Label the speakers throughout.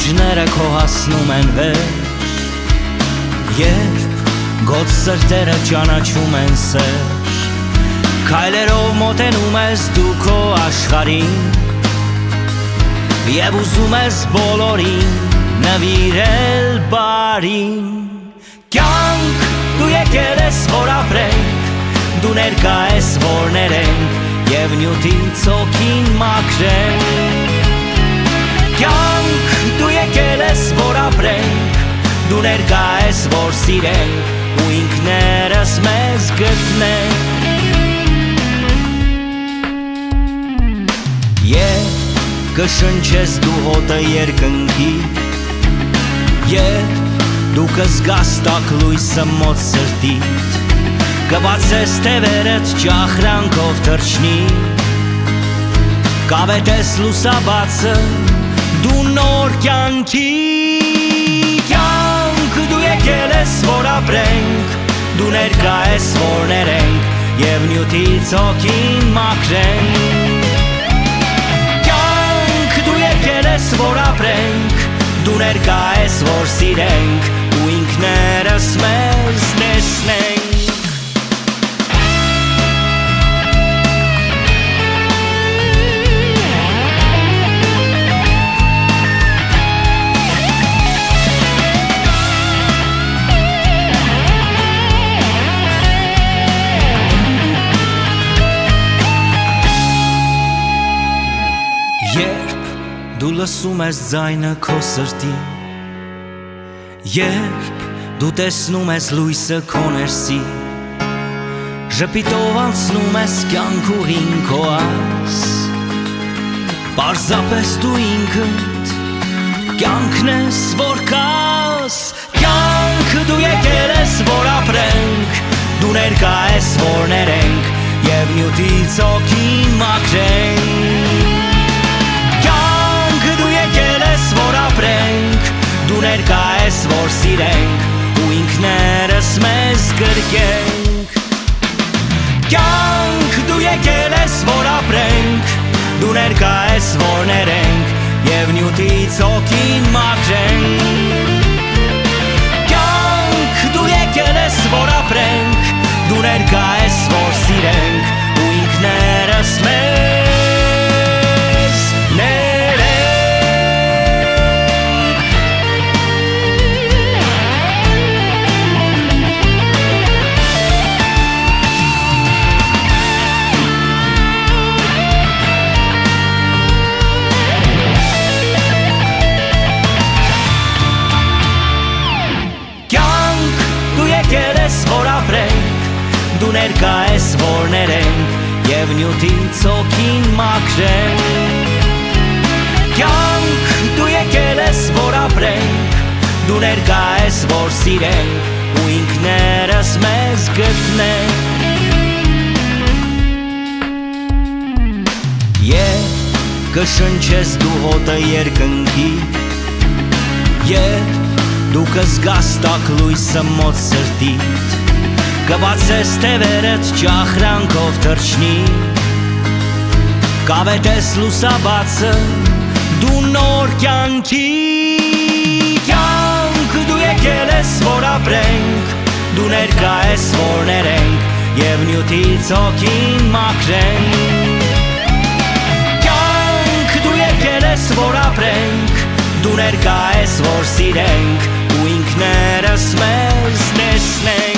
Speaker 1: Էջները քո հասնում են վերջ, երբ գոց սրտերը ճանաչում են սերջ, քայլերով մոտենում ես դու քո աշխարհին և ուզում ես բոլորին նվիրել բարին։ Կյանք դու եկել ես որ ապրենք, դու ներկա ես որ ներենք և նյութից հոգին մաքրենք։ Կյանք դու եկել ես որ ապրենք, դու ներկա ես որ սիրենք ու ինքներս մեզ գտնենք։ Երբ կշնչես դու հոտը երկնքի, երբ դու կզգաս տաք լույսը մոտ սրտիդ, կբացես թևերդ ճախրանքով թռչնի, կավետես լուսաբացը դու նոր կյանքի։ Կյանք դու եկել ես որ ապրենք, դու ներկա ես որ ներենք և նյութից հոգին մաքրենք։ Կյանք դու եկել ես որ ապրենք, դու ներկա ես որ սիրենք ու ինքներս մեզ տեսնենք։ Երբ դու լսում ես ձայնը քո սրտի, երբ դու տեսնում ես լույսը քո ներսի, ժպիտով անցնում ես կյանք ուղին քո այս, պարզապես դու ինքդ կյանքն ես որ կաս։ Կյանք դու եկել ես որ ապրենք, դու ներկա ես որ ներենք և նյութից հոգին մաքրենք։ Դու եկել ես որ ապրենք, դու ներկա ես որ սիրենք ու ինքներս մեզ գրկենք։ Կյանք դու եկել ես որ ապրենք, դու ներկա ես որ ներենք և նյութից հոգին մաքրենք։ Կյանք դու եկել ես որ ապրենք, դու ներկա ես որ սիրենք ու ինքներս մեզ որ ապրենք, դու ներկա ես որ ներենք և նյութից հոգին մաքրենք։ Կյանք դու եկել ես որ ապրենք, դու ներկա ես որ սիրենք ու ինքներս մեզ գտնենք։ Երբ կշնչես դու հոտը երկնքի, երբ դու կզգաս տաք լույսը մոտ սրտիդ, կբացես թևերդ ճախրանքով թռչնի, կավետես լուսաբացը դու նոր կյանքի։ Կյանք դու եկել ես որ ապրենք, դու ներկա ես որ ներենք և նյութից հոգին մաքրենք։ Կյանք դու եկել ես որ ապրենք, դու ներկա ես որ սիրենք ու ինքներս մեզ տեսնենք։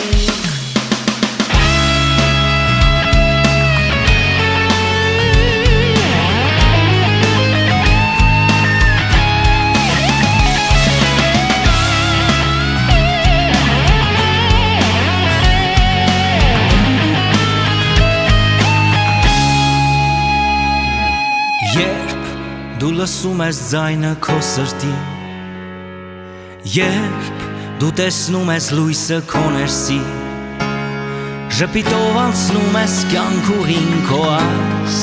Speaker 1: Երբ դու լսում ես ձայնը քո սրտի, երբ դու տեսնում ես լույսը քո ներսի, ժպիտով անցնում ես կյանք ուղին քո այս,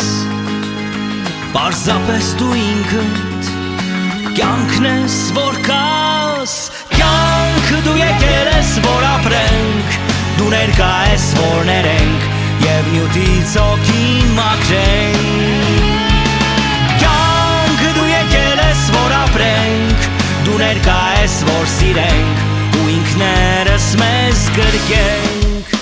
Speaker 1: պարզապես դու ինքդ կյանքն ես որ կաս։ Կյանք դու եկել ես որ ապրենք, դու ներկա ես որ ներենք և նյութից հոգին մաքրենք։ Կյանք դու եկել ես որ ապրենք, դու ներկա ես, որ սիրենք ու ինքներս մեզ գրկենք։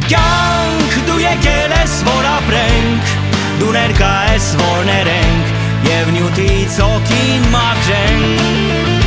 Speaker 1: Կյանք դու եկել ես, որ ապրենք, դու ներկա ես, որ ներենք և նյութից հոգին մաքրենք։